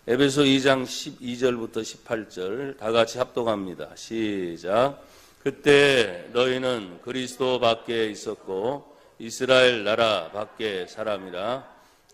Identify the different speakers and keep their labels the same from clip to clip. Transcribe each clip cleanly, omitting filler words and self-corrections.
Speaker 1: 에베소 2장 12절부터 18절 다 같이 합독합니다. 시작. 그때 너희는 그리스도 밖에 있었고 이스라엘 나라 밖에 사람이라.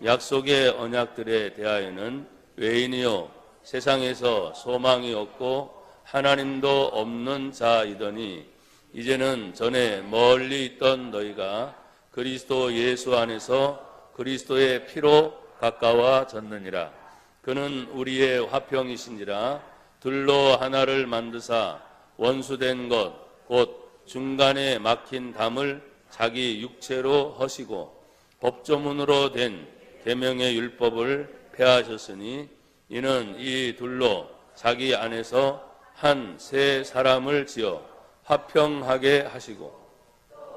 Speaker 1: 약속의 언약들에 대하여는 외인이요 세상에서 소망이 없고 하나님도 없는 자이더니 이제는 전에 멀리 있던 너희가 그리스도 예수 안에서 그리스도의 피로 가까워졌느니라. 그는 우리의 화평이신지라. 둘로 하나를 만드사 원수된 것 곧 중간에 막힌 담을 자기 육체로 허시고 법조문으로 된 계명의 율법을 폐하셨으니 이는 이 둘로 자기 안에서 한 새 사람을 지어 화평하게 하시고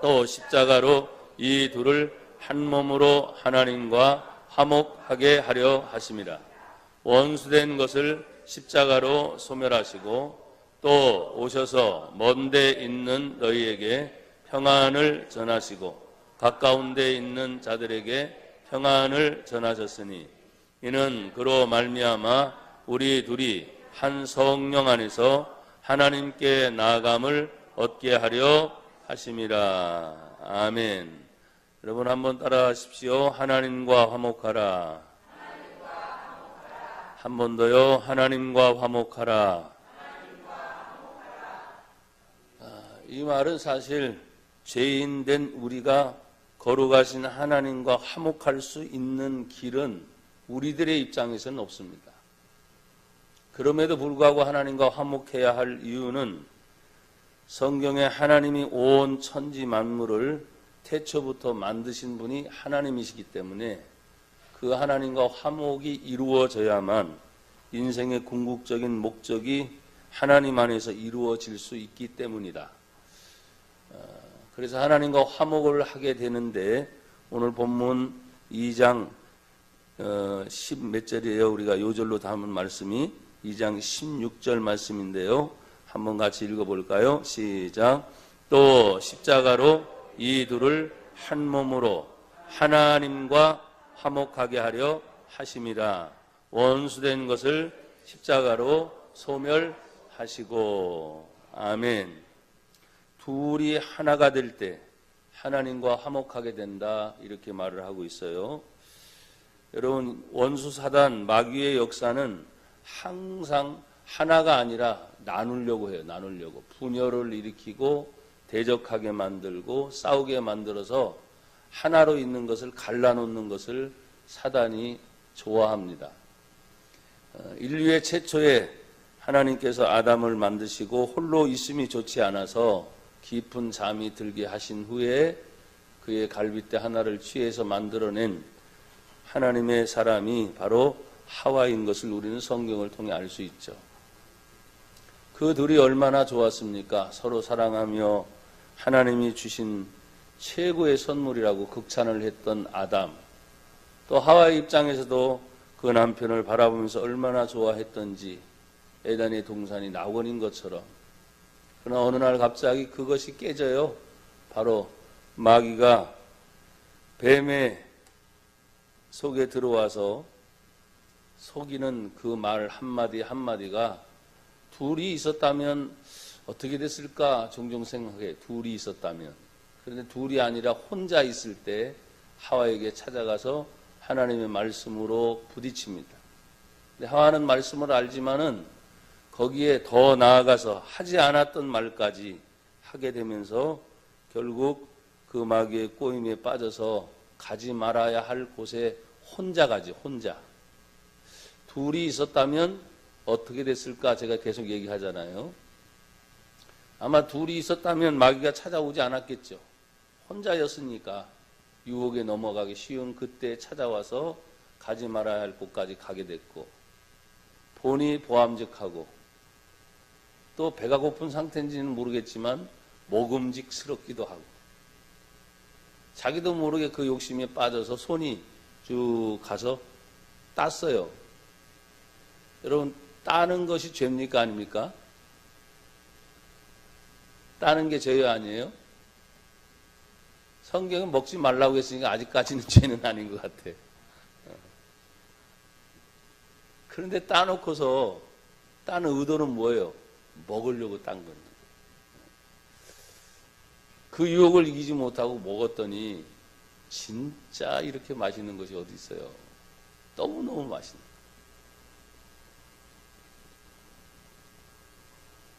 Speaker 1: 또 십자가로 이 둘을 한 몸으로 하나님과 화목하게 하려 하심이라. 원수된 것을 십자가로 소멸하시고 또 오셔서 먼데 있는 너희에게 평안을 전하시고 가까운 데 있는 자들에게 평안을 전하셨으니 이는 그로 말미암아 우리 둘이 한 성령 안에서 하나님께 나아감을 얻게 하려 하심이라. 아멘. 여러분 한번 따라하십시오. 하나님과 화목하라. 한 번 더요. 하나님과 화목하라. 이 말은 사실 죄인 된 우리가 거룩하신 하나님과 화목할 수 있는 길은 우리들의 입장에서는 없습니다. 그럼에도 불구하고 하나님과 화목해야 할 이유는 성경에 하나님이 온 천지 만물을 태초부터 만드신 분이 하나님이시기 때문에 그 하나님과 화목이 이루어져야만 인생의 궁극적인 목적이 하나님 안에서 이루어질 수 있기 때문이다. 그래서 하나님과 화목을 하게 되는데 오늘 본문 2장 10 몇 절이에요. 우리가 요절로 담은 말씀이 2장 16절 말씀인데요. 한번 같이 읽어볼까요? 시작. 또 십자가로 이 둘을 한 몸으로 하나님과 화목하게 하려 하심이라. 원수된 것을 십자가로 소멸하시고. 아멘. 둘이 하나가 될 때 하나님과 화목하게 된다, 이렇게 말을 하고 있어요. 여러분, 원수 사단 마귀의 역사는 항상 하나가 아니라 나누려고 해요. 나누려고. 분열을 일으키고 대적하게 만들고 싸우게 만들어서 하나로 있는 것을 갈라놓는 것을 사단이 좋아합니다. 인류의 최초에 하나님께서 아담을 만드시고 홀로 있음이 좋지 않아서 깊은 잠이 들게 하신 후에 그의 갈빗대 하나를 취해서 만들어낸 하나님의 사람이 바로 하와인 것을 우리는 성경을 통해 알 수 있죠. 그 둘이 얼마나 좋았습니까? 서로 사랑하며 하나님이 주신 최고의 선물이라고 극찬을 했던 아담, 또 하와의 입장에서도 그 남편을 바라보면서 얼마나 좋아했던지 에덴의 동산이 낙원인 것처럼. 그러나 어느 날 갑자기 그것이 깨져요. 바로 마귀가 뱀의 속에 들어와서 속이는 그 말 한마디 한마디가 둘이 있었다면 어떻게 됐을까 종종 생각해. 둘이 있었다면. 그런데 둘이 아니라 혼자 있을 때 하와에게 찾아가서 하나님의 말씀으로 부딪힙니다. 근데 하와는 말씀을 알지만은 거기에 더 나아가서 하지 않았던 말까지 하게 되면서 결국 그 마귀의 꼬임에 빠져서 가지 말아야 할 곳에 혼자 가지, 혼자. 둘이 있었다면 어떻게 됐을까 제가 계속 얘기하잖아요. 아마 둘이 있었다면 마귀가 찾아오지 않았겠죠. 혼자였으니까 유혹에 넘어가기 쉬운 그때 찾아와서 가지 말아야 할 곳까지 가게 됐고, 본이 보암직하고 또 배가 고픈 상태인지는 모르겠지만 먹음직스럽기도 하고, 자기도 모르게 그 욕심에 빠져서 손이 쭉 가서 땄어요. 여러분, 따는 것이 죄입니까 아닙니까? 따는 게 죄요 아니에요? 성경은 먹지 말라고 했으니까 아직까지는 죄는 아닌 것 같아. 그런데 따놓고서 따는 의도는 뭐예요? 먹으려고 딴 겁니다. 그 유혹을 이기지 못하고 먹었더니 진짜 이렇게 맛있는 것이 어디 있어요? 너무너무 맛있는.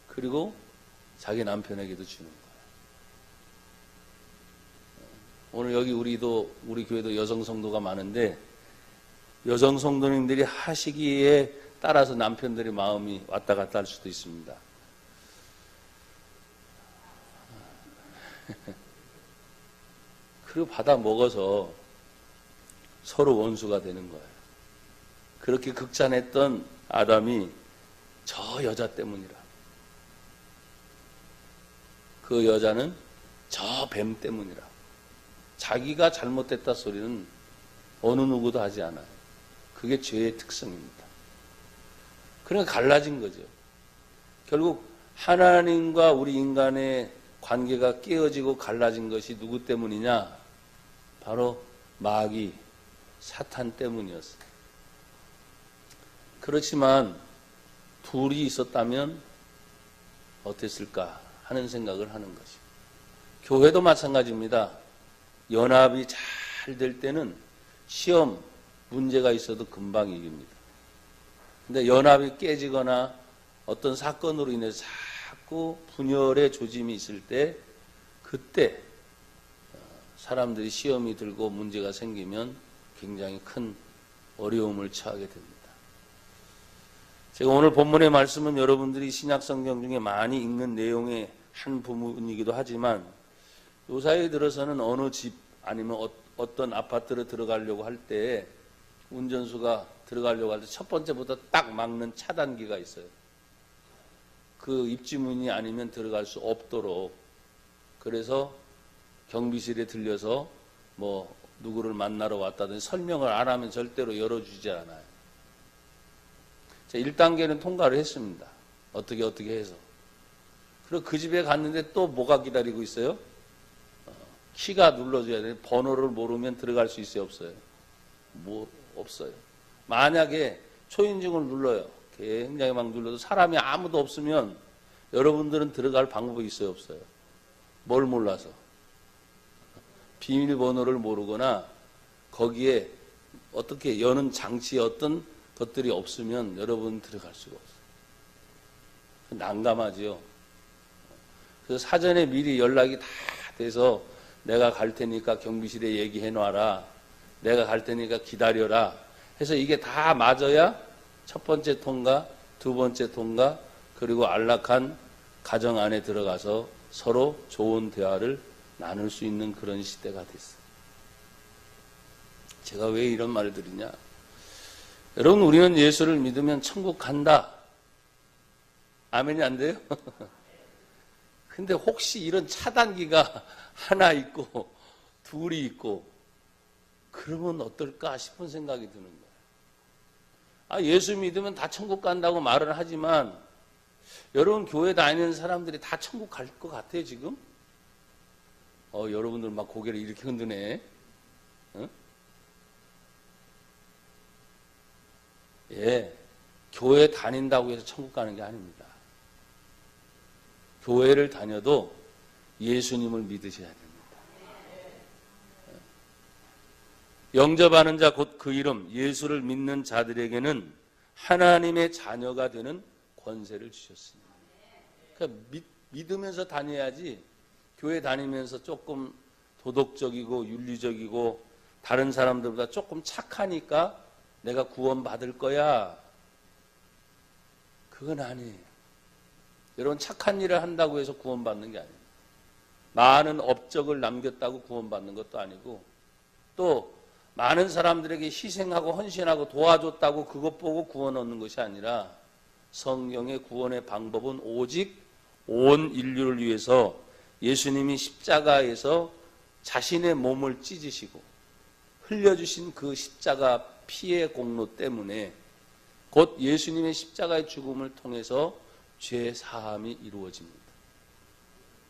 Speaker 1: 그리고 자기 남편에게도 주는 거예요. 오늘 여기 우리 교회도 여성 성도가 많은데 여성 성도님들이 하시기에 따라서 남편들의 마음이 왔다 갔다 할 수도 있습니다. 그리고 받아 먹어서 서로 원수가 되는 거예요. 그렇게 극찬했던 아담이 저 여자 때문이라. 그 여자는 저 뱀 때문이라. 자기가 잘못됐다 소리는 어느 누구도 하지 않아요. 그게 죄의 특성입니다. 그러니까 갈라진 거죠. 결국 하나님과 우리 인간의 관계가 깨어지고 갈라진 것이 누구 때문이냐? 바로 마귀, 사탄 때문이었어요. 그렇지만 둘이 있었다면 어땠을까 하는 생각을 하는 것이죠. 교회도 마찬가지입니다. 연합이 잘 될 때는 시험, 문제가 있어도 금방 이깁니다. 근데 연합이 깨지거나 어떤 사건으로 인해서 자꾸 분열의 조짐이 있을 때 그때 사람들이 시험이 들고 문제가 생기면 굉장히 큰 어려움을 처하게 됩니다. 제가 오늘 본문의 말씀은 여러분들이 신약성경 중에 많이 읽는 내용의 한 부분이기도 하지만 요사이 들어서는 어느 집 아니면 어떤 아파트로 들어가려고 할 때 운전수가 들어가려고 할 때 첫 번째부터 딱 막는 차단기가 있어요. 그 입지문이 아니면 들어갈 수 없도록. 그래서 경비실에 들려서 뭐 누구를 만나러 왔다든지 설명을 안 하면 절대로 열어주지 않아요. 자, 1단계는 통과를 했습니다. 어떻게 해서. 그리고 그 집에 갔는데 또 뭐가 기다리고 있어요? 키가 눌러줘야 돼요. 번호를 모르면 들어갈 수 있어요? 없어요? 없어요. 만약에 초인종을 눌러요. 굉장히 막 눌러도 사람이 아무도 없으면 여러분들은 들어갈 방법이 있어요? 없어요? 뭘 몰라서? 비밀번호를 모르거나 거기에 어떻게 여는 장치에 어떤 것들이 없으면 여러분은 들어갈 수가 없어요. 난감하지요. 그래서 사전에 미리 연락이 다 돼서 내가 갈 테니까 경비실에 얘기해 놔라. 내가 갈 테니까 기다려라. 해서 이게 다 맞아야 첫 번째 통과, 두 번째 통과, 그리고 안락한 가정 안에 들어가서 서로 좋은 대화를 나눌 수 있는 그런 시대가 됐어요. 제가 왜 이런 말을 드리냐? 여러분, 우리는 예수를 믿으면 천국 간다. 아멘이 안 돼요? 근데 혹시 이런 차단기가 하나 있고 둘이 있고 그러면 어떨까 싶은 생각이 드는 거예요. 예수 믿으면 다 천국 간다고 말을 하지만 여러분 교회 다니는 사람들이 다 천국 갈 것 같아요 지금? 여러분들 막 고개를 이렇게 흔드네. 어? 예, 교회 다닌다고 해서 천국 가는 게 아닙니다. 교회를 다녀도 예수님을 믿으셔야 됩니다. 영접하는 자 곧 그 이름 예수를 믿는 자들에게는 하나님의 자녀가 되는 권세를 주셨습니다. 그러니까 믿으면서 다녀야지 교회 다니면서 조금 도덕적이고 윤리적이고 다른 사람들보다 조금 착하니까 내가 구원받을 거야. 그건 아니에요. 여러분 착한 일을 한다고 해서 구원받는 게 아니에요. 많은 업적을 남겼다고 구원받는 것도 아니고 또 많은 사람들에게 희생하고 헌신하고 도와줬다고 그것 보고 구원 얻는 것이 아니라 성경의 구원의 방법은 오직 온 인류를 위해서 예수님이 십자가에서 자신의 몸을 찢으시고 흘려주신 그 십자가 피의 공로 때문에 곧 예수님의 십자가의 죽음을 통해서 죄 사함이 이루어집니다.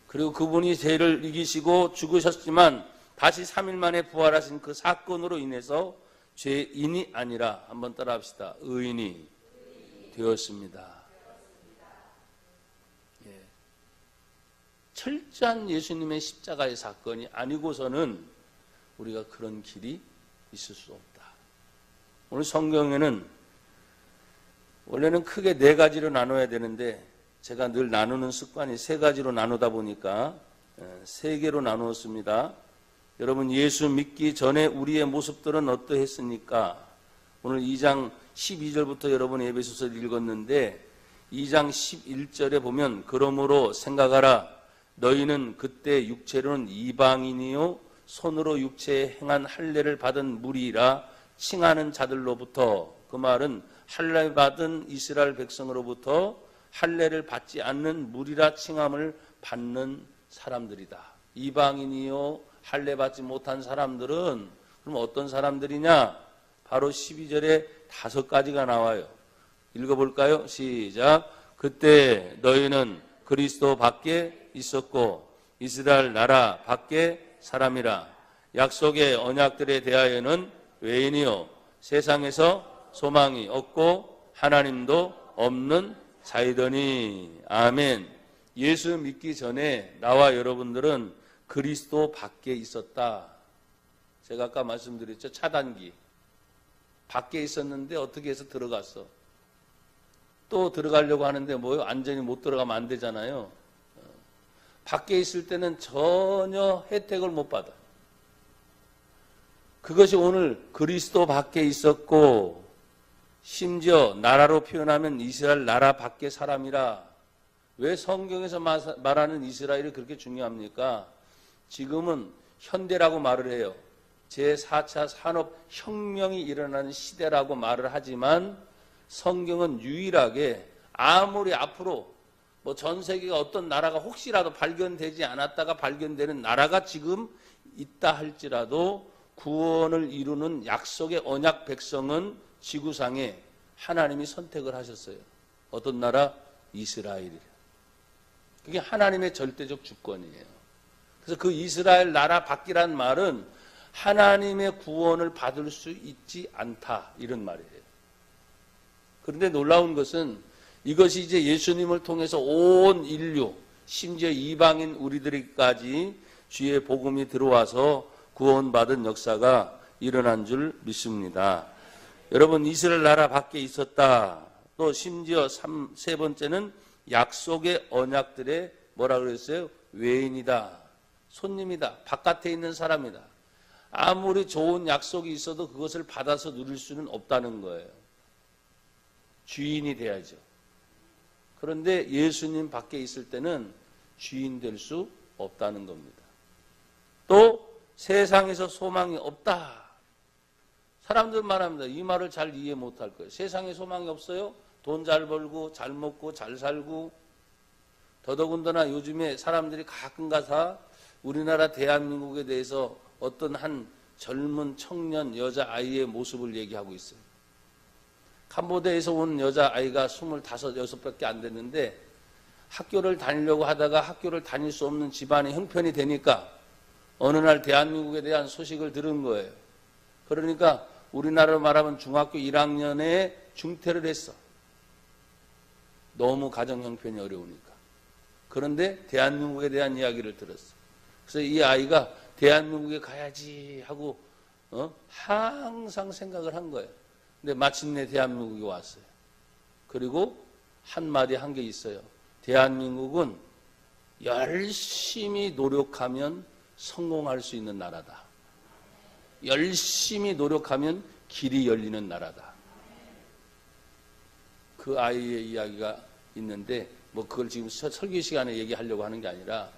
Speaker 1: 그리고 그분이 죄를 이기시고 죽으셨지만 다시 3일 만에 부활하신 그 사건으로 인해서 죄인이 아니라 한번 따라합시다. 의인이 되었습니다. 예. 철저한 예수님의 십자가의 사건이 아니고서는 우리가 그런 길이 있을 수 없다. 오늘 성경에는 원래는 크게 4가지로 나눠야 되는데 제가 늘 나누는 습관이 3가지로 나누다 보니까 3개로 나누었습니다. 여러분, 예수 믿기 전에 우리의 모습들은 어떠했습니까? 오늘 2장 12절부터 여러분 에베소서를 읽었는데 2장 11절에 보면 그러므로 생각하라. 너희는 그때 육체로는 이방인이요 손으로 육체에 행한 할례를 받은 무리라 칭하는 자들로부터, 그 말은 할례 받은 이스라엘 백성으로부터 할례를 받지 않는 무리라 칭함을 받는 사람들이다. 이방인이요 할례 받지 못한 사람들은 그럼 어떤 사람들이냐? 바로 12절에 5가지가 나와요. 읽어볼까요? 시작. 그때 너희는 그리스도 밖에 있었고 이스라엘 나라 밖에 사람이라. 약속의 언약들에 대하여는 외인이요 세상에서 소망이 없고 하나님도 없는 자이더니. 아멘. 예수 믿기 전에 나와 여러분들은 그리스도 밖에 있었다. 제가 아까 말씀드렸죠. 차단기. 밖에 있었는데 어떻게 해서 들어갔어. 또 들어가려고 하는데 뭐요? 완전히 못 들어가면 안 되잖아요. 밖에 있을 때는 전혀 혜택을 못 받아. 그것이 오늘 그리스도 밖에 있었고 심지어 나라로 표현하면 이스라엘 나라 밖의 사람이라. 왜 성경에서 말하는 이스라엘이 그렇게 중요합니까? 지금은 현대라고 말을 해요. 제4차 산업혁명이 일어나는 시대라고 말을 하지만 성경은 유일하게 아무리 앞으로 전 세계가 어떤 나라가 혹시라도 발견되지 않았다가 발견되는 나라가 지금 있다 할지라도 구원을 이루는 약속의 언약 백성은 지구상에 하나님이 선택을 하셨어요. 어떤 나라? 이스라엘이래요. 그게 하나님의 절대적 주권이에요. 그래서 그 이스라엘 나라 밖이란 말은 하나님의 구원을 받을 수 있지 않다, 이런 말이에요. 그런데 놀라운 것은 이것이 이제 예수님을 통해서 온 인류, 심지어 이방인 우리들까지 주의 복음이 들어와서 구원받은 역사가 일어난 줄 믿습니다. 여러분, 이스라엘 나라 밖에 있었다. 또 심지어 세 번째는 약속의 언약들의 뭐라 그랬어요? 외인이다. 손님이다. 바깥에 있는 사람이다. 아무리 좋은 약속이 있어도 그것을 받아서 누릴 수는 없다는 거예요. 주인이 돼야죠. 그런데 예수님 밖에 있을 때는 주인 될 수 없다는 겁니다. 또 세상에서 소망이 없다. 사람들 말합니다. 이 말을 잘 이해 못할 거예요. 세상에 소망이 없어요? 돈 잘 벌고 잘 먹고 잘 살고. 더더군다나 요즘에 사람들이 가끔 가서 우리나라 대한민국에 대해서 어떤 한 젊은 청년 여자아이의 모습을 얘기하고 있어요. 캄보디아에서 온 여자아이가 25, 6밖에 안 됐는데 학교를 다니려고 하다가 학교를 다닐 수 없는 집안의 형편이 되니까 어느 날 대한민국에 대한 소식을 들은 거예요. 그러니까 우리나라로 말하면 중학교 1학년에 중퇴를 했어. 너무 가정 형편이 어려우니까. 그런데 대한민국에 대한 이야기를 들었어. 그래서 이 아이가 대한민국에 가야지 하고 항상 생각을 한 거예요. 근데 마침내 대한민국에 왔어요. 그리고 한마디 한 게 있어요. 대한민국은 열심히 노력하면 성공할 수 있는 나라다. 열심히 노력하면 길이 열리는 나라다. 그 아이의 이야기가 있는데 그걸 지금 설교 시간에 얘기하려고 하는 게 아니라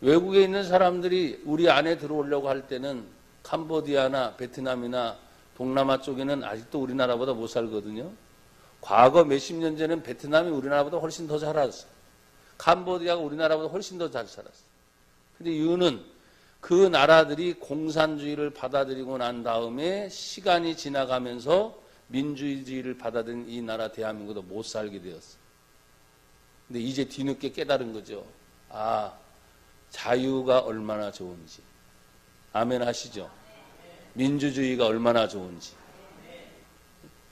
Speaker 1: 외국에 있는 사람들이 우리 안에 들어오려고 할 때는 캄보디아나 베트남이나 동남아 쪽에는 아직도 우리나라보다 못 살거든요. 과거 몇십 년 전에는 베트남이 우리나라보다 훨씬 더 잘 살았어요. 캄보디아가 우리나라보다 훨씬 더 잘 살았어요. 근데 이유는 그 나라들이 공산주의를 받아들이고 난 다음에 시간이 지나가면서 민주주의를 받아들인 이 나라 대한민국도 못 살게 되었어요. 근데 이제 뒤늦게 깨달은 거죠. 자유가 얼마나 좋은지. 아멘 하시죠? 민주주의가 얼마나 좋은지.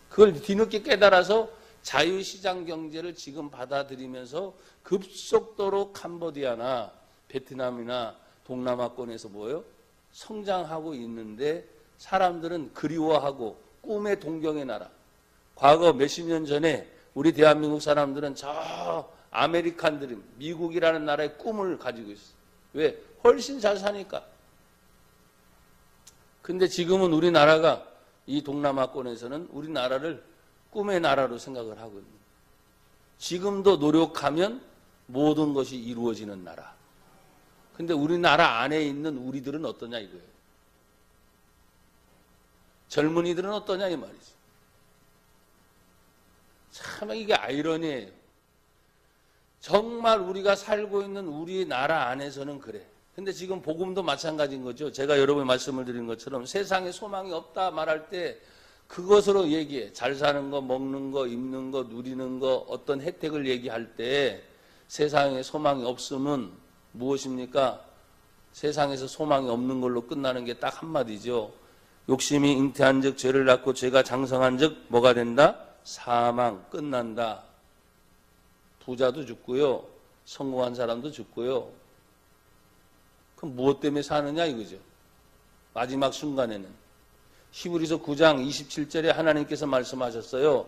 Speaker 1: 그걸 뒤늦게 깨달아서 자유시장 경제를 지금 받아들이면서 급속도로 캄보디아나 베트남이나 동남아권에서 뭐예요? 성장하고 있는데 사람들은 그리워하고 꿈의 동경의 나라. 과거 몇십 년 전에 우리 대한민국 사람들은 저 아메리칸들이 미국이라는 나라의 꿈을 가지고 있어요. 왜? 훨씬 잘 사니까. 근데 지금은 우리나라가 이 동남아권에서는 우리나라를 꿈의 나라로 생각을 하고 있는. 지금도 노력하면 모든 것이 이루어지는 나라. 근데 우리나라 안에 있는 우리들은 어떠냐 이거예요. 젊은이들은 어떠냐 이 말이죠. 참 이게 아이러니예요. 정말 우리가 살고 있는 우리 나라 안에서는 그래. 근데 지금 복음도 마찬가지인 거죠. 제가 여러분이 말씀을 드린 것처럼 세상에 소망이 없다 말할 때 그것으로 얘기해. 잘 사는 거, 먹는 거, 입는 거, 누리는 거, 어떤 혜택을 얘기할 때 세상에 소망이 없으면 무엇입니까? 세상에서 소망이 없는 걸로 끝나는 게 딱 한마디죠. 욕심이 잉태한 즉 죄를 낳고 죄가 장성한 즉 뭐가 된다? 사망, 끝난다. 부자도 죽고요. 성공한 사람도 죽고요. 그럼 무엇 때문에 사느냐 이거죠. 마지막 순간에는. 히브리서 9장 27절에 하나님께서 말씀하셨어요.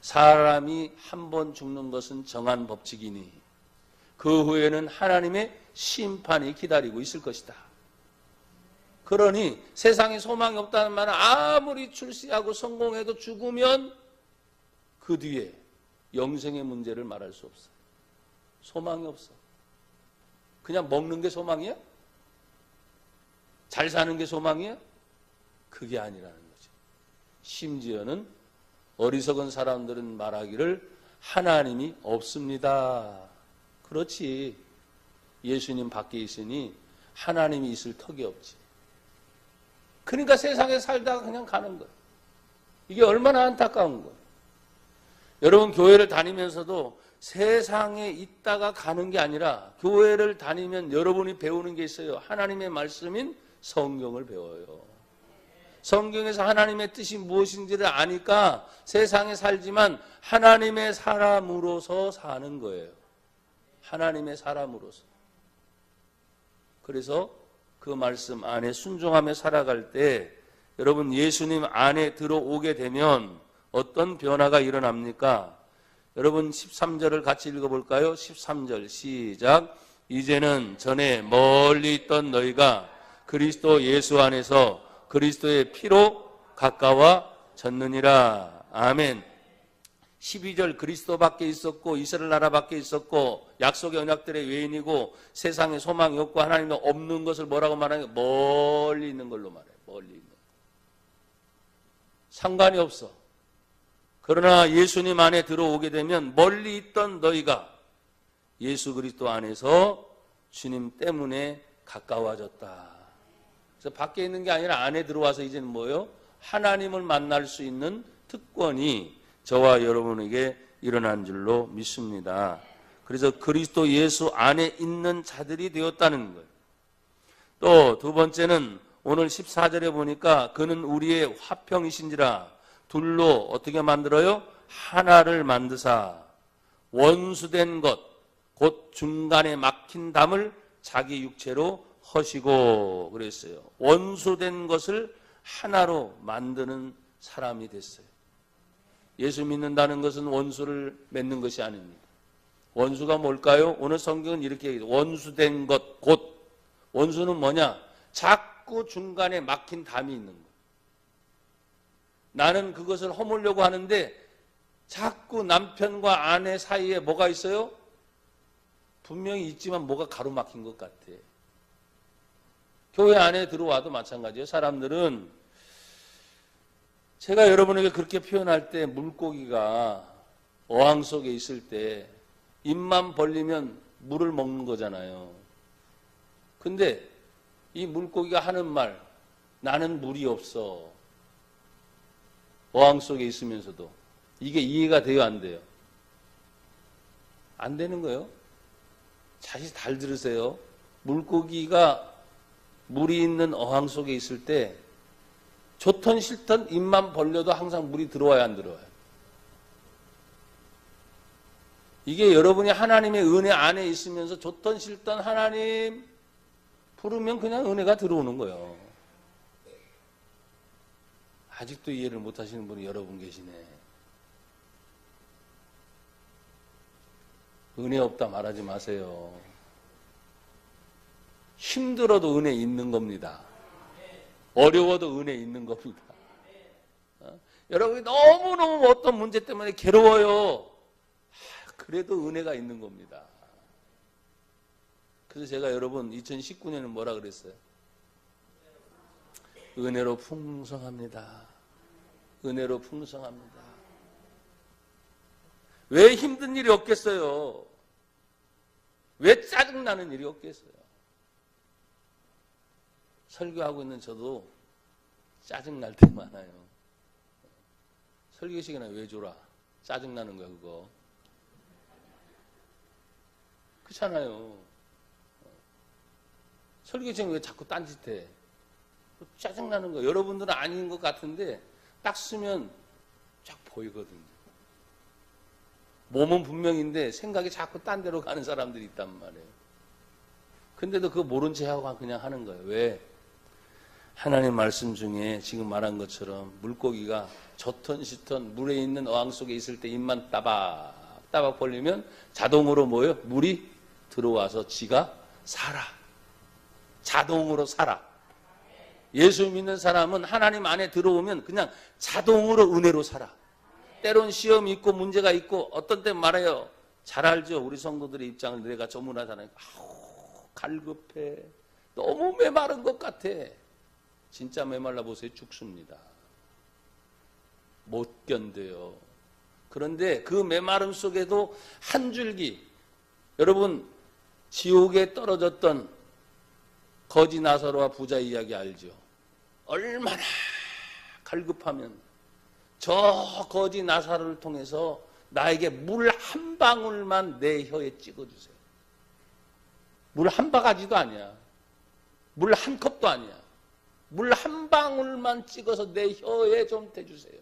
Speaker 1: 사람이 한 번 죽는 것은 정한 법칙이니 그 후에는 하나님의 심판이 기다리고 있을 것이다. 그러니 세상에 소망이 없다는 말은 아무리 출세하고 성공해도 죽으면 그 뒤에 영생의 문제를 말할 수 없어. 소망이 없어. 그냥 먹는 게 소망이야? 잘 사는 게 소망이야? 그게 아니라는 거죠. 심지어는 어리석은 사람들은 말하기를 하나님이 없습니다. 그렇지. 예수님 밖에 있으니 하나님이 있을 턱이 없지. 그러니까 세상에 살다가 그냥 가는 거예요. 이게 얼마나 안타까운 거예요. 여러분 교회를 다니면서도 세상에 있다가 가는 게 아니라 교회를 다니면 여러분이 배우는 게 있어요. 하나님의 말씀인 성경을 배워요. 성경에서 하나님의 뜻이 무엇인지를 아니까 세상에 살지만 하나님의 사람으로서 사는 거예요. 하나님의 사람으로서. 그래서 그 말씀 안에 순종하며 살아갈 때 여러분 예수님 안에 들어오게 되면 어떤 변화가 일어납니까? 여러분 13절을 같이 읽어볼까요? 13절 시작. 이제는 전에 멀리 있던 너희가 그리스도 예수 안에서 그리스도의 피로 가까워졌느니라. 아멘. 12절 그리스도 밖에 있었고 이스라엘 나라 밖에 있었고 약속의 언약들의 외인이고 세상에 소망이 없고 하나님도 없는 것을 뭐라고 말하냐? 멀리 있는 걸로 말해요. 멀리 있는. 상관이 없어. 그러나 예수님 안에 들어오게 되면 멀리 있던 너희가 예수 그리스도 안에서 주님 때문에 가까워졌다. 그래서 밖에 있는 게 아니라 안에 들어와서 이제는 뭐예요? 하나님을 만날 수 있는 특권이 저와 여러분에게 일어난 줄로 믿습니다. 그래서 그리스도 예수 안에 있는 자들이 되었다는 거예요. 또 두 번째는 오늘 14절에 보니까 그는 우리의 화평이신지라 둘로 어떻게 만들어요? 하나를 만드사 원수된 것 곧 중간에 막힌 담을 자기 육체로 허시고 그랬어요. 원수된 것을 하나로 만드는 사람이 됐어요. 예수 믿는다는 것은 원수를 맺는 것이 아닙니다. 원수가 뭘까요? 오늘 성경은 이렇게 얘기해요. 원수된 것 곧. 원수는 뭐냐? 자꾸 중간에 막힌 담이 있는 것. 나는 그것을 허물려고 하는데 자꾸 남편과 아내 사이에 뭐가 있어요? 분명히 있지만 뭐가 가로막힌 것 같아. 교회 안에 들어와도 마찬가지예요. 사람들은 제가 여러분에게 그렇게 표현할 때 물고기가 어항 속에 있을 때 입만 벌리면 물을 먹는 거잖아요. 근데 이 물고기가 하는 말, 나는 물이 없어. 어항 속에 있으면서도 이게 이해가 돼요, 안 돼요? 안 되는 거예요. 자세히 잘 들으세요. 물고기가 물이 있는 어항 속에 있을 때 좋든 싫든 입만 벌려도 항상 물이 들어와야 안 들어와요? 이게 여러분이 하나님의 은혜 안에 있으면서 좋던 싫던 하나님 부르면 그냥 은혜가 들어오는 거예요. 아직도 이해를 못하시는 분이 여러분 계시네. 은혜 없다 말하지 마세요. 힘들어도 은혜 있는 겁니다. 어려워도 은혜 있는 겁니다. 여러분이 너무너무 어떤 문제 때문에 괴로워요. 그래도 은혜가 있는 겁니다. 그래서 제가 여러분 2019년은 뭐라 그랬어요? 은혜로 풍성합니다. 은혜로 풍성합니다. 왜 힘든 일이 없겠어요? 왜 짜증나는 일이 없겠어요? 설교하고 있는 저도 짜증날 때 많아요. 설교 시간에 왜 줘라? 짜증나는 거야 그거. 그렇잖아요. 설교 시간에 왜 자꾸 딴짓해? 짜증나는 거야. 여러분들은 아닌 것 같은데 딱 쓰면 쫙 보이거든요. 몸은 분명인데 생각이 자꾸 딴 데로 가는 사람들이 있단 말이에요. 근데도 그거 모른 채 하고 그냥 하는 거예요. 왜? 하나님 말씀 중에 지금 말한 것처럼 물고기가 젖던 씻던 물에 있는 어항 속에 있을 때 입만 따박따박 벌리면 자동으로 뭐예요? 물이 들어와서 지가 살아. 자동으로 살아. 예수 믿는 사람은 하나님 안에 들어오면 그냥 자동으로 은혜로 살아. 때론 시험이 있고 문제가 있고 어떤 때 말해요. 잘 알죠? 우리 성도들의 입장을 내가 전문하잖아요. 아우 갈급해. 너무 메마른 것 같아. 진짜 메말라 보세요. 죽습니다. 못 견뎌요. 그런데 그 메마름 속에도 한 줄기, 여러분 지옥에 떨어졌던 거지 나사로와 부자 이야기 알죠? 얼마나 갈급하면 저 거지 나사로를 통해서 나에게 물 한 방울만 내 혀에 찍어주세요. 물 한 바가지도 아니야. 물 한 컵도 아니야. 물 한 방울만 찍어서 내 혀에 좀 대주세요.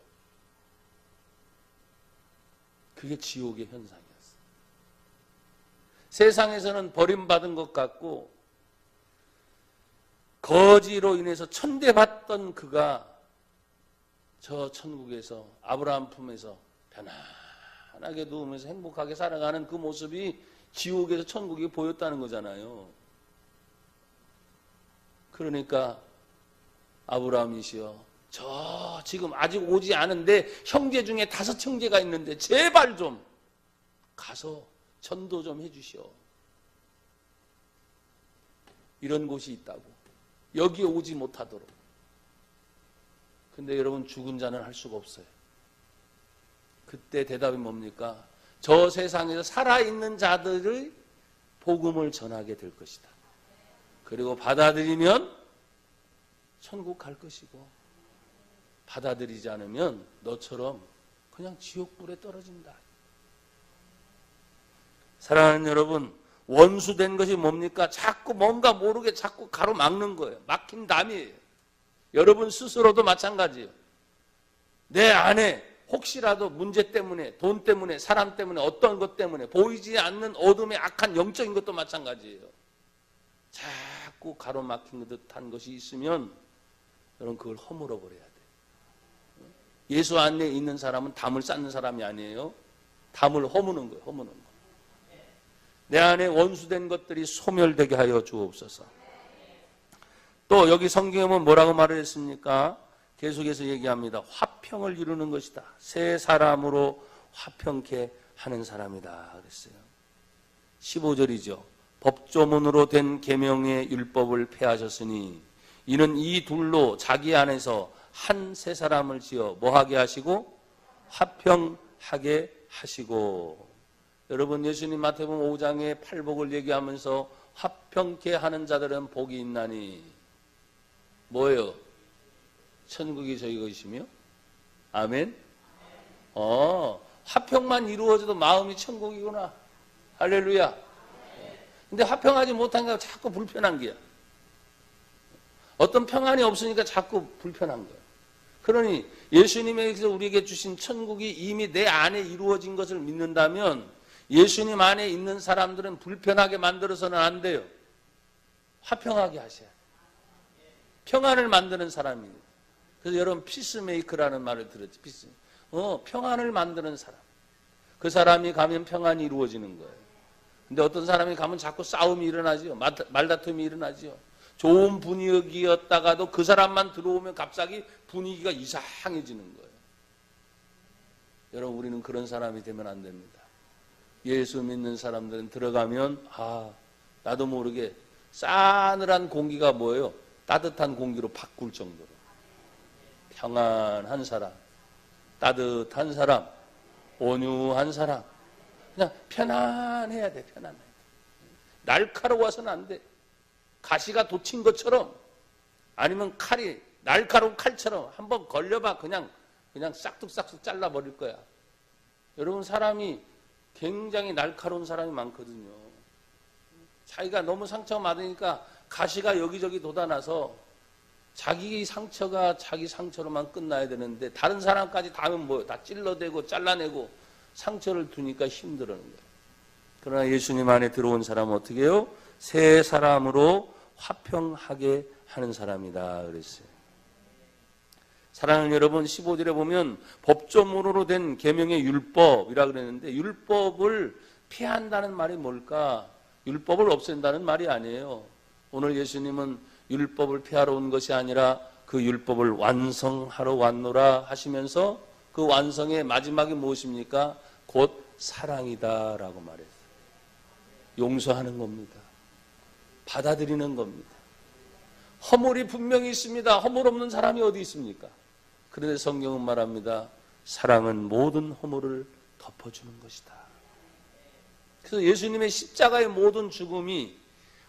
Speaker 1: 그게 지옥의 현상이었어요. 세상에서는 버림받은 것 같고 거지로 인해서 천대받던 그가 저 천국에서 아브라함 품에서 편안하게 누우면서 행복하게 살아가는 그 모습이 지옥에서 천국에 보였다는 거잖아요. 그러니까 아브라함이시여, 저 지금 아직 오지 않은데 형제 중에 5 형제가 있는데 제발 좀 가서 전도 좀 해주시오. 이런 곳이 있다고. 여기에 오지 못하도록. 근데 여러분 죽은 자는 할 수가 없어요. 그때 대답이 뭡니까? 저 세상에서 살아있는 자들의 복음을 전하게 될 것이다. 그리고 받아들이면 천국 갈 것이고 받아들이지 않으면 너처럼 그냥 지옥불에 떨어진다. 사랑하는 여러분, 원수된 것이 뭡니까? 자꾸 뭔가 모르게 자꾸 가로막는 거예요. 막힌 담이에요. 여러분 스스로도 마찬가지예요. 내 안에 혹시라도 문제 때문에, 돈 때문에, 사람 때문에, 어떤 것 때문에 보이지 않는 어둠의 악한 영적인 것도 마찬가지예요. 자꾸 가로막힌 듯한 것이 있으면 여러분 그걸 허물어 버려야 돼요. 예수 안에 있는 사람은 담을 쌓는 사람이 아니에요. 담을 허무는 거예요. 허무는 거. 내 안에 원수된 것들이 소멸되게 하여 주옵소서. 또 여기 성경에 보면 뭐라고 말을 했습니까? 계속해서 얘기합니다. 화평을 이루는 것이다. 새 사람으로 화평케 하는 사람이다 그랬어요. 15절이죠. 법조문으로 된 계명의 율법을 폐하셨으니 이는 이 둘로 자기 안에서 한 새 사람을 지어 뭐하게 하시고 화평하게 하시고. 여러분 예수님 마태복음 5장의 팔복을 얘기하면서 화평케 하는 자들은 복이 있나니 뭐예요? 천국이 저희 것이며. 아멘. 화평만 이루어져도 마음이 천국이구나. 할렐루야. 근데 화평하지 못하니까 자꾸 불편한 게야. 어떤 평안이 없으니까 자꾸 불편한 거야. 그러니 예수님께서 우리에게 주신 천국이 이미 내 안에 이루어진 것을 믿는다면 예수님 안에 있는 사람들은 불편하게 만들어서는 안 돼요. 화평하게 하셔야 돼요. 평안을 만드는 사람이에요. 그래서 여러분 피스메이커라는 말을 들었죠. 평안을 만드는 사람. 그 사람이 가면 평안이 이루어지는 거예요. 근데 어떤 사람이 가면 자꾸 싸움이 일어나죠. 말다툼이 일어나죠. 좋은 분위기였다가도 그 사람만 들어오면 갑자기 분위기가 이상해지는 거예요. 여러분 우리는 그런 사람이 되면 안 됩니다. 예수 믿는 사람들은 들어가면 나도 모르게 싸늘한 공기가 뭐예요? 따뜻한 공기로 바꿀 정도로 평안한 사람, 따뜻한 사람, 온유한 사람, 그냥 편안해야 돼. 편안해. 날카로워서는 안 돼. 가시가 돋친 것처럼 아니면 칼이 날카로운 칼처럼 한번 걸려봐 그냥 싹둑싹둑 잘라버릴 거야. 여러분 사람이 굉장히 날카로운 사람이 많거든요. 자기가 너무 상처가 많으니까 가시가 여기저기 돋아나서 자기 상처가 자기 상처로만 끝나야 되는데 다른 사람까지 닿으면 뭐예요? 다 찔러대고 잘라내고 상처를 두니까 힘들어하는 거예요. 그러나 예수님 안에 들어온 사람은 어떻게 해요? 새 사람으로 화평하게 하는 사람이다 그랬어요. 사랑하는 여러분, 15절에 보면 법조문으로 된 계명의 율법이라 그랬는데 율법을 피한다는 말이 뭘까? 율법을 없앤다는 말이 아니에요. 오늘 예수님은 율법을 피하러 온 것이 아니라 그 율법을 완성하러 왔노라 하시면서 그 완성의 마지막이 무엇입니까? 곧 사랑이다라고 말했어요. 용서하는 겁니다. 받아들이는 겁니다. 허물이 분명히 있습니다. 허물 없는 사람이 어디 있습니까? 그런데 성경은 말합니다. 사랑은 모든 허물을 덮어주는 것이다. 그래서 예수님의 십자가의 모든 죽음이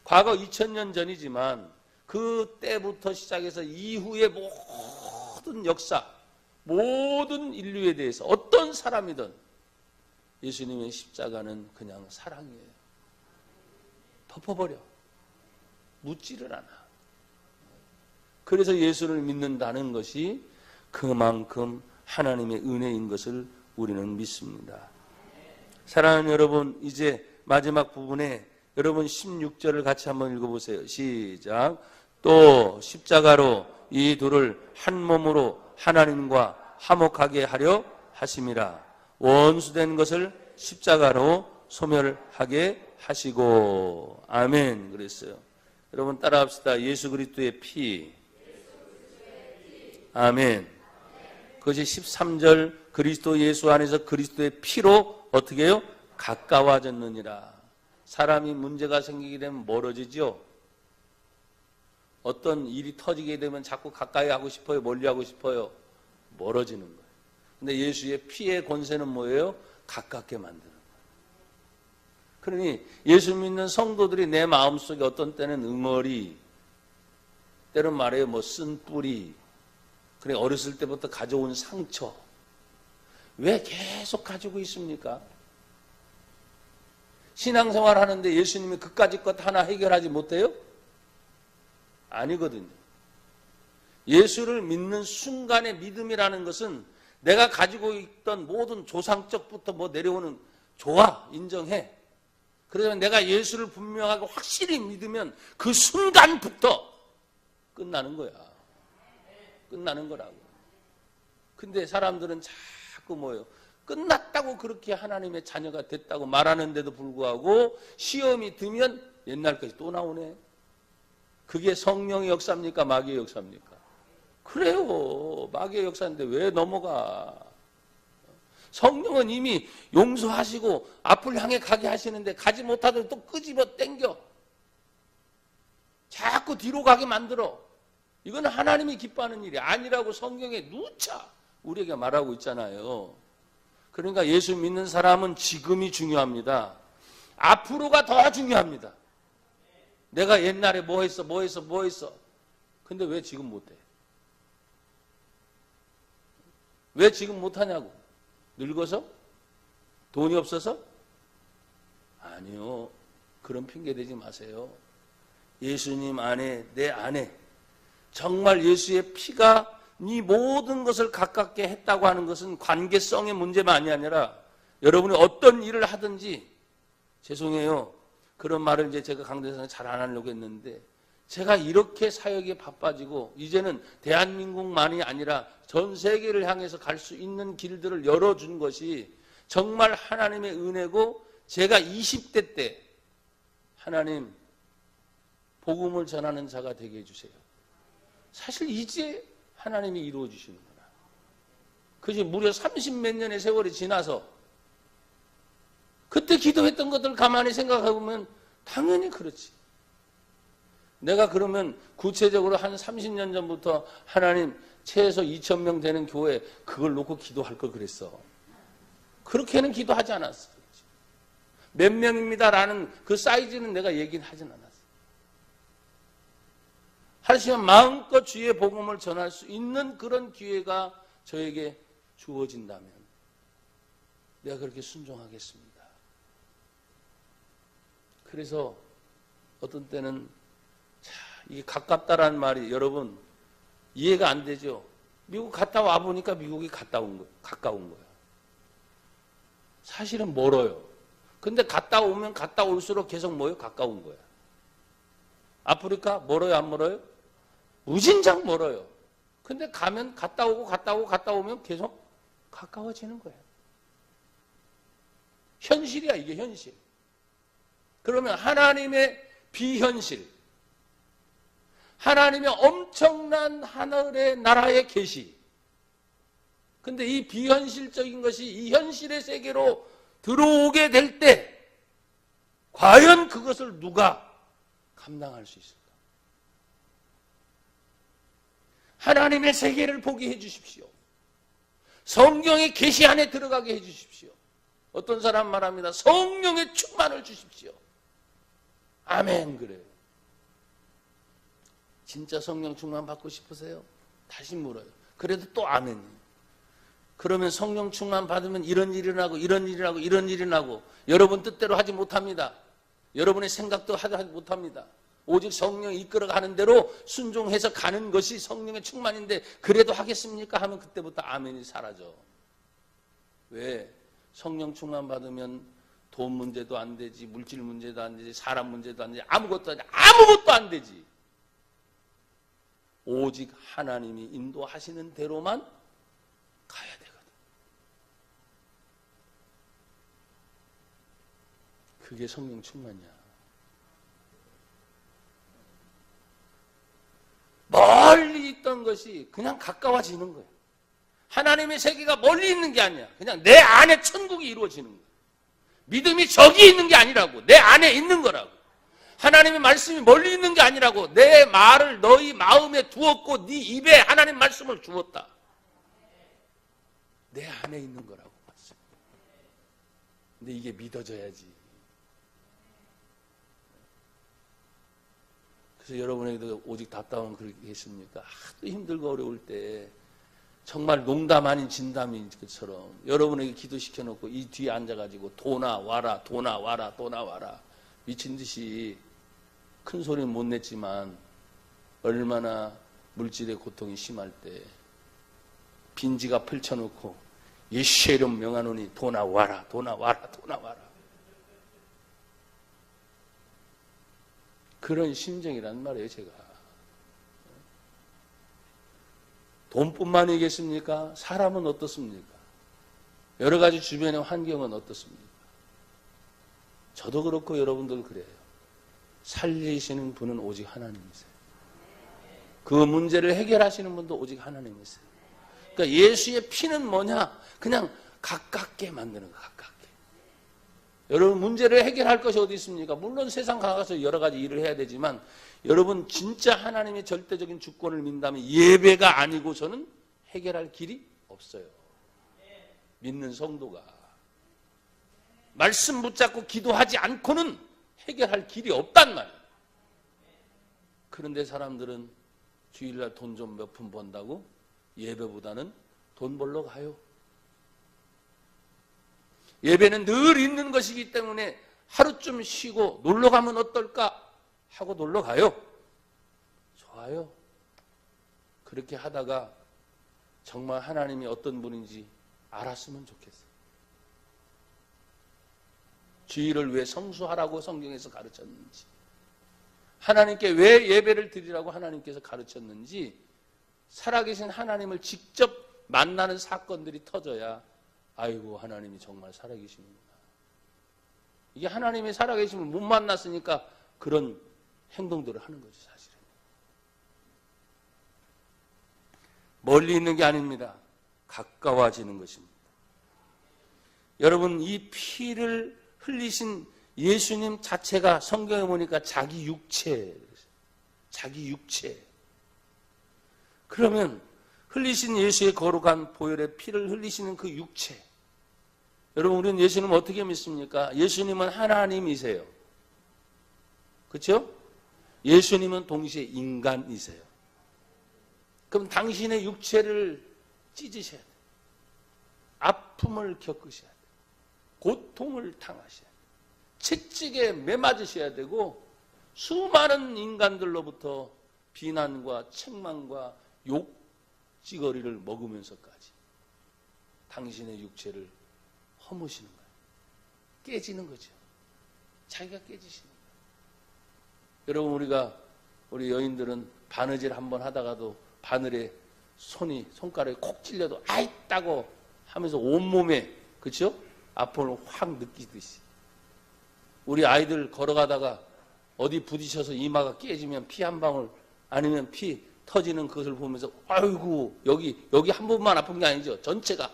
Speaker 1: 과거 2000년 전이지만 그 때부터 시작해서 이후의 모든 역사, 모든 인류에 대해서 어떤 사람이든 예수님의 십자가는 그냥 사랑이에요. 덮어버려. 묻지를 않아. 그래서 예수를 믿는다는 것이 그만큼 하나님의 은혜인 것을 우리는 믿습니다. 사랑하는 여러분, 이제 마지막 부분에 여러분 16절을 같이 한번 읽어보세요. 시작. 또 십자가로 이 둘을 한 몸으로 하나님과 화목하게 하려 하심이라. 원수된 것을 십자가로 소멸하게 하시고. 아멘. 그랬어요. 여러분 따라합시다. 예수 그리스도의 피. 아멘. 그것이 13절 그리스도 예수 안에서 그리스도의 피로 어떻게 해요? 가까워졌느니라. 사람이 문제가 생기게 되면 멀어지죠. 어떤 일이 터지게 되면 자꾸 가까이 하고 싶어요? 멀리 하고 싶어요? 멀어지는 거예요. 근데 예수의 피의 권세는 뭐예요? 가깝게 만드는 거예요. 그러니 예수 믿는 성도들이 내 마음속에 어떤 때는 응어리, 때는 말해요 뭐 쓴뿌리, 그래 어렸을 때부터 가져온 상처, 왜 계속 가지고 있습니까? 신앙생활 하는데 예수님이 그까짓 것 하나 해결하지 못해요? 아니거든요. 예수를 믿는 순간의 믿음이라는 것은 내가 가지고 있던 모든 조상적부터 뭐 내려오는 좋아, 인정해. 그래서 내가 예수를 분명하게 확실히 믿으면 그 순간부터 끝나는 거야. 끝나는 거라고. 근데 사람들은 자꾸 뭐예요? 끝났다고 그렇게 하나님의 자녀가 됐다고 말하는데도 불구하고 시험이 들면 옛날 것이 또 나오네. 그게 성령의 역사입니까? 마귀의 역사입니까? 그래요. 마귀의 역사인데 왜 넘어가? 성령은 이미 용서하시고 앞을 향해 가게 하시는데 가지 못하도록 또 끄집어 당겨. 자꾸 뒤로 가게 만들어. 이건 하나님이 기뻐하는 일이 아니라고 성경에 누차 우리에게 말하고 있잖아요. 그러니까 예수 믿는 사람은 지금이 중요합니다. 앞으로가 더 중요합니다. 내가 옛날에 뭐 했어. 근데 왜 지금 못해? 왜 지금 못하냐고? 늙어서? 돈이 없어서? 아니요. 그런 핑계 대지 마세요. 예수님 안에, 내 안에 정말 예수의 피가 네 모든 것을 가깝게 했다고 하는 것은 관계성의 문제만이 아니라 여러분이 어떤 일을 하든지, 죄송해요. 그런 말을 이제 제가 강대상에 잘 안 하려고 했는데, 제가 이렇게 사역에 바빠지고 이제는 대한민국만이 아니라 전 세계를 향해서 갈 수 있는 길들을 열어준 것이 정말 하나님의 은혜고, 제가 20대 때 하나님 복음을 전하는 자가 되게 해주세요. 사실 이제 하나님이 이루어 주시는구나. 그지? 무려 30몇 년의 세월이 지나서 그때 기도했던 것들 가만히 생각해 보면 당연히 그렇지. 내가 그러면 구체적으로 한 30년 전부터 하나님 최소 2,000명 되는 교회 그걸 놓고 기도할 걸 그랬어. 그렇게는 기도하지 않았어. 몇 명입니다라는 그 사이즈는 내가 얘기는 하진 않았어. 하지만 마음껏 주의 복음을 전할 수 있는 그런 기회가 저에게 주어진다면 내가 그렇게 순종하겠습니다. 그래서 어떤 때는 이게 가깝다라는 말이 여러분 이해가 안 되죠. 미국 갔다 와 보니까 미국이 가까운 거야. 사실은 멀어요. 근데 갔다 오면 갔다 올수록 계속 뭐예요? 가까운 거야. 아프리카 멀어요? 안 멀어요? 무진장 멀어요. 근데 가면 갔다 오면 계속 가까워지는 거예요. 현실이야, 이게 현실. 그러면 하나님의 비현실, 하나님의 엄청난 하늘의 나라의 계시. 근데 이 비현실적인 것이 이 현실의 세계로 들어오게 될 때 과연 그것을 누가 감당할 수 있을까? 하나님의 세계를 보게 해 주십시오. 성경의 계시 안에 들어가게 해 주십시오. 어떤 사람 말합니다. 성령의 충만을 주십시오. 아멘. 그래요. 진짜 성령 충만 받고 싶으세요? 다시 물어요. 그래도 또 아멘이에요. 그러면 성령 충만 받으면 이런 일이 나고 이런 일이 나고 이런 일이 나고 여러분 뜻대로 하지 못합니다. 여러분의 생각도 하지 못합니다. 오직 성령이 이끌어가는 대로 순종해서 가는 것이 성령의 충만인데 그래도 하겠습니까? 하면 그때부터 아멘이 사라져. 왜? 성령 충만 받으면 돈 문제도 안 되지, 물질 문제도 안 되지, 사람 문제도 안 되지, 아무것도 안 되지. 오직 하나님이 인도하시는 대로만 가야 되거든. 그게 성령 충만이야. 멀리 있던 것이 그냥 가까워지는 거예요. 하나님의 세계가 멀리 있는 게 아니야. 그냥 내 안에 천국이 이루어지는 거야. 믿음이 저기 있는 게 아니라고. 내 안에 있는 거라고. 하나님의 말씀이 멀리 있는 게 아니라고. 내 말을 너희 마음에 두었고 네 입에 하나님 말씀을 주었다. 내 안에 있는 거라고. 근데 이게 믿어져야지. 그래서 여러분에게도 오직 답답하면 그러겠습니까? 하도 힘들고 어려울 때 정말 농담 아닌 진담인 것처럼 여러분에게 기도시켜놓고 이 뒤에 앉아가지고 도나 와라 도나 와라 도나 와라 미친 듯이 큰 소리는 못 냈지만 얼마나 물질의 고통이 심할 때 빈지가 펼쳐놓고 예수의 이름 명하노니 도나 와라 도나 와라 도나 와라 그런 심정이란 말이에요. 제가 돈뿐만이겠습니까? 사람은 어떻습니까? 여러 가지 주변의 환경은 어떻습니까? 저도 그렇고 여러분들 그래요. 살리시는 분은 오직 하나님이세요. 그 문제를 해결하시는 분도 오직 하나님이세요. 그러니까 예수의 피는 뭐냐? 그냥 가깝게 만드는 거, 가깝게. 여러분 문제를 해결할 것이 어디 있습니까? 물론 세상 가서 여러 가지 일을 해야 되지만 여러분 진짜 하나님의 절대적인 주권을 믿는다면 예배가 아니고서는 해결할 길이 없어요. 믿는 성도가 말씀 붙잡고 기도하지 않고는 해결할 길이 없단 말이에요. 그런데 사람들은 주일날 돈 좀 몇 푼 번다고 예배보다는 돈 벌러 가요. 예배는 늘 있는 것이기 때문에 하루쯤 쉬고 놀러 가면 어떨까 하고 놀러 가요. 좋아요. 그렇게 하다가 정말 하나님이 어떤 분인지 알았으면 좋겠어요. 주일을 왜 성수하라고 성경에서 가르쳤는지, 하나님께 왜 예배를 드리라고 하나님께서 가르쳤는지, 살아계신 하나님을 직접 만나는 사건들이 터져야 아이고 하나님이 정말 살아계시는구나. 이게 하나님이 살아계심을 못 만났으니까 그런 행동들을 하는 거지 사실은. 멀리 있는 게 아닙니다. 가까워지는 것입니다. 여러분, 이 피를 흘리신 예수님 자체가 성경에 보니까 자기 육체. 그러면 흘리신 예수의 거룩한 보혈의 피를 흘리시는 그 육체. 여러분, 우리는 예수님을 어떻게 믿습니까? 예수님은 하나님이세요. 그렇죠? 예수님은 동시에 인간이세요. 그럼 당신의 육체를 찢으셔야 돼요. 아픔을 겪으셔야 돼요. 고통을 당하셔야 돼요. 채찍에 매맞으셔야 되고 수많은 인간들로부터 비난과 책망과 욕지거리를 먹으면서까지 당신의 육체를 허무시는 거예요. 깨지는 거죠. 자기가 깨지시는 거예요. 여러분, 우리 여인들은 바느질 한번 하다가도 바늘에 손가락에 콕 찔려도 아있다고 하면서 온몸에, 그렇죠? 아픔을 확 느끼듯이. 우리 아이들 걸어가다가 어디 부딪혀서 이마가 깨지면 피 한 방울 아니면 피 터지는 것을 보면서 아이고 여기 한 부분만 아픈 게 아니죠. 전체가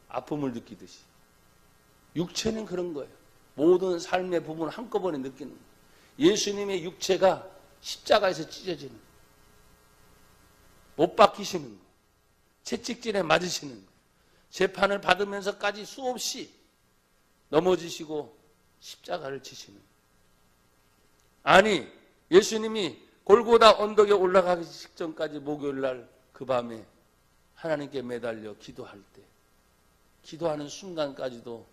Speaker 1: 아픔을 느끼듯이. 육체는 그런 거예요. 모든 삶의 부분을 한꺼번에 느끼는 거예요. 예수님의 육체가 십자가에서 찢어지는 거예요. 못 박히시는 거예요. 채찍질에 맞으시는 거예요. 재판을 받으면서까지 수없이 넘어지시고 십자가를 지시는 거예요. 아니, 예수님이 골고다 언덕에 올라가기 직전까지 목요일 날 그 밤에 하나님께 매달려 기도할 때, 기도하는 순간까지도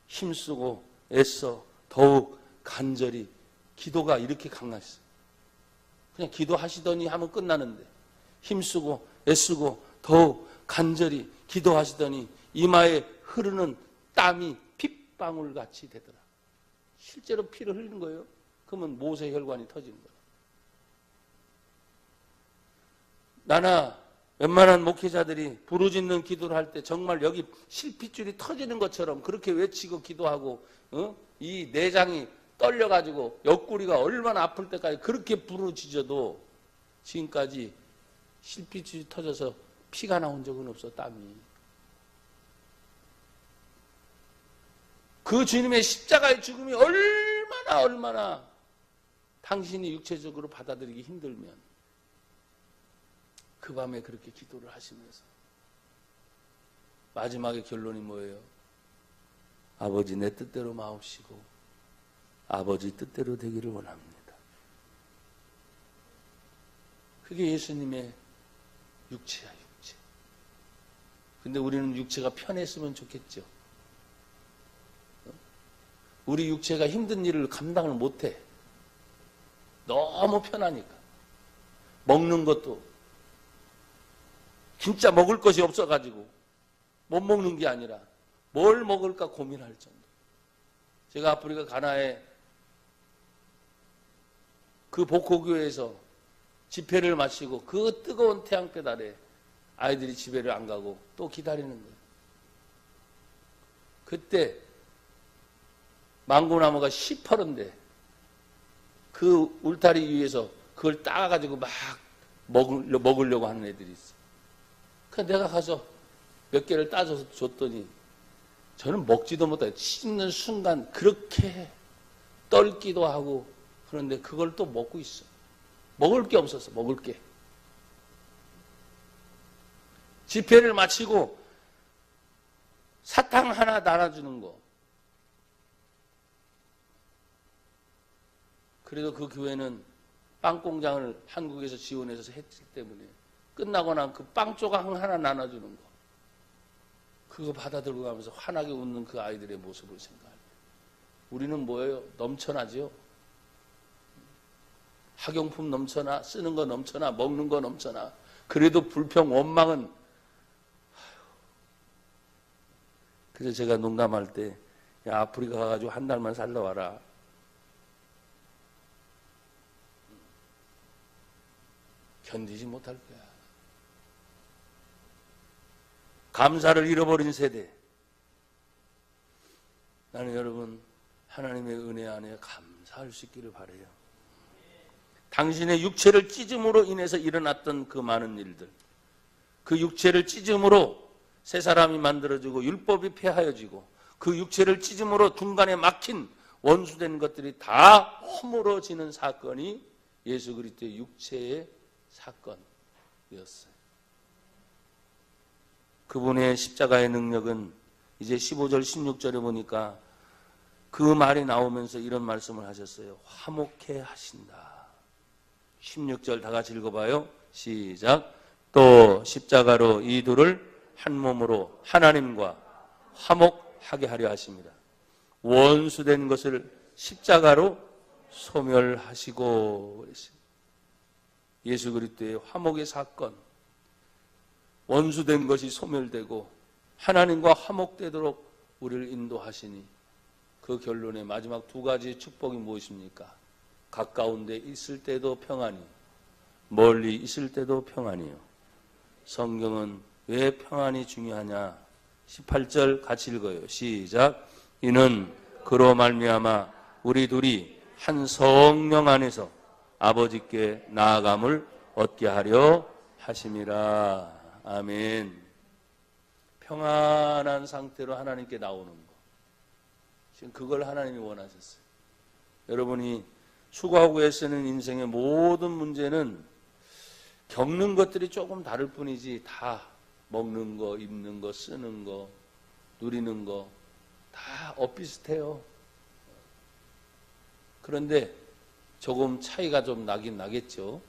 Speaker 1: 힘쓰고 애써 더욱 간절히 기도가 이렇게 강하셨어요. 그냥 기도하시더니 하면 끝나는데 힘쓰고 애쓰고 더욱 간절히 기도하시더니 이마에 흐르는 땀이 핏방울같이 되더라. 실제로 피를 흘리는 거예요. 그러면 모세혈관이 터지는 거예요. 나나 웬만한 목회자들이 부르짖는 기도를 할 때 정말 여기 실핏줄이 터지는 것처럼 그렇게 외치고 기도하고 이 내장이 떨려가지고 옆구리가 얼마나 아플 때까지 그렇게 부르짖어도 지금까지 실핏줄이 터져서 피가 나온 적은 없어. 땀이. 그 주님의 십자가의 죽음이 얼마나 당신이 육체적으로 받아들이기 힘들면 그 밤에 그렇게 기도를 하시면서 마지막에 결론이 뭐예요? 아버지 내 뜻대로 마옵시고 아버지 뜻대로 되기를 원합니다. 그게 예수님의 육체야, 육체. 근데 우리는 육체가 편했으면 좋겠죠. 우리 육체가 힘든 일을 감당을 못해. 너무 편하니까. 먹는 것도 진짜 먹을 것이 없어가지고 못 먹는 게 아니라 뭘 먹을까 고민할 정도. 제가 아프리카 가나에 그 복호교회에서 집회를 마치고 그 뜨거운 태양볕 아래 아이들이 집에를 안 가고 또 기다리는 거예요. 그때 망고나무가 시퍼런데 그 울타리 위에서 그걸 따가지고 막 먹으려고 하는 애들이 있어. 그래서 내가 가서 몇 개를 따줘서 줬더니 저는 먹지도 못하고 씹는 순간 그렇게 떨기도 하고 그런데 그걸 또 먹고 있어. 먹을 게 없었어. 먹을 게. 집회를 마치고 사탕 하나 나눠주는 거. 그래도 그 교회는 빵 공장을 한국에서 지원해서 했기 때문에 끝나고 난 그 빵 조각 하나 나눠주는 거. 그거 받아들고 가면서 환하게 웃는 그 아이들의 모습을 생각할 때 우리는 뭐예요? 넘쳐나죠? 학용품 넘쳐나, 쓰는 거 넘쳐나, 먹는 거 넘쳐나. 그래도 불평, 원망은. 그래서 제가 농담할 때 야, 아프리카 가가지고 한 달만 살다 와라. 견디지 못할 거야. 감사를 잃어버린 세대. 나는 여러분 하나님의 은혜 안에 감사할 수 있기를 바라요. 당신의 육체를 찢음으로 인해서 일어났던 그 많은 일들, 그 육체를 찢음으로 새 사람이 만들어지고 율법이 폐하여지고 그 육체를 찢음으로 중간에 막힌 원수된 것들이 다 허물어지는 사건이 예수 그리스도의 육체의 사건이었어요. 그분의 십자가의 능력은 이제 15절 16절에 보니까 그 말이 나오면서 이런 말씀을 하셨어요. 화목해 하신다. 16절 다 같이 읽어봐요. 시작. 또 십자가로 이 둘을 한 몸으로 하나님과 화목하게 하려 하십니다. 원수된 것을 십자가로 소멸하시고 그랬습니다. 예수 그리스도의 화목의 사건, 원수된 것이 소멸되고 하나님과 화목되도록 우리를 인도하시니 그 결론의 마지막 두 가지 축복이 무엇입니까? 가까운 데 있을 때도 평안이, 멀리 있을 때도 평안이요. 성경은 왜 평안이 중요하냐? 18절 같이 읽어요. 시작. 이는 그로 말미암아 우리 둘이 한 성령 안에서 아버지께 나아감을 얻게 하려 하심이라. 아멘. 평안한 상태로 하나님께 나오는 거. 지금 그걸 하나님이 원하셨어요. 여러분이 수고하고 애쓰는 인생의 모든 문제는 겪는 것들이 조금 다를 뿐이지 다 먹는 거, 입는 거, 쓰는 거, 누리는 거 다 엇비슷해요. 그런데 조금 차이가 좀 나긴 나겠죠.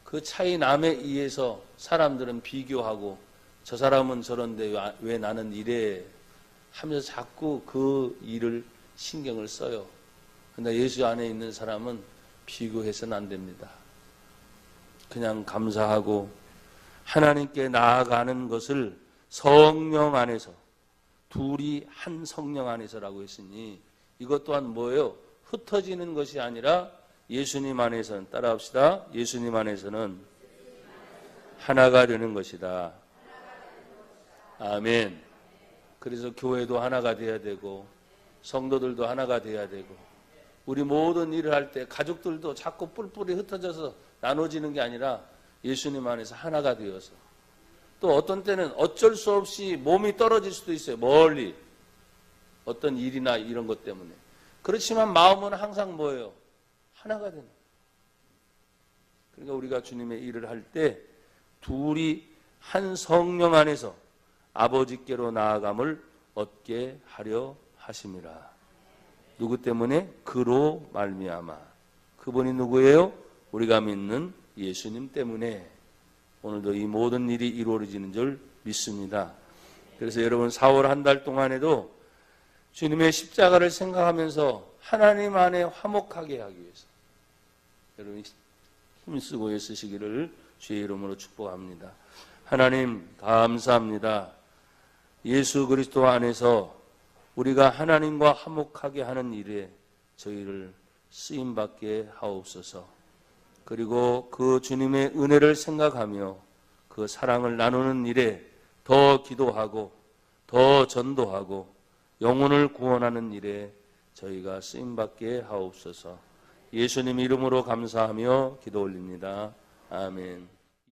Speaker 1: 그 차이 남에 의해서 사람들은 비교하고 저 사람은 저런데 왜 나는 이래 하면서 자꾸 그 일을 신경을 써요. 그런데 예수 안에 있는 사람은 비교해서는 안 됩니다. 그냥 감사하고 하나님께 나아가는 것을 성령 안에서, 둘이 한 성령 안에서라고 했으니 이것 또한 뭐예요? 흩어지는 것이 아니라 예수님 안에서는, 따라합시다. 예수님 안에서는 하나가 되는 것이다. 아멘. 그래서 교회도 하나가 돼야 되고 성도들도 하나가 돼야 되고 우리 모든 일을 할 때 가족들도 자꾸 뿔뿔이 흩어져서 나눠지는 게 아니라 예수님 안에서 하나가 되어서, 또 어떤 때는 어쩔 수 없이 몸이 떨어질 수도 있어요. 멀리 어떤 일이나 이런 것 때문에. 그렇지만 마음은 항상 뭐예요? 하나가 되는. 그러니까 우리가 주님의 일을 할 때 둘이 한 성령 안에서 아버지께로 나아감을 얻게 하려 하심이라. 누구 때문에? 그로 말미암아. 그분이 누구예요? 우리가 믿는 예수님 때문에 오늘도 이 모든 일이 이루어지는 줄 믿습니다. 그래서 여러분 4월 한 달 동안에도 주님의 십자가를 생각하면서 하나님 안에 화목하게 하기 위해서 여러분이 힘쓰고 애쓰시기를 주의 이름으로 축복합니다. 하나님 감사합니다. 예수 그리스도 안에서 우리가 하나님과 화목하게 하는 일에 저희를 쓰임받게 하옵소서. 그리고 그 주님의 은혜를 생각하며 그 사랑을 나누는 일에 더 기도하고 더 전도하고 영혼을 구원하는 일에 저희가 쓰임받게 하옵소서. 예수님 이름으로 감사하며 기도 올립니다. 아멘.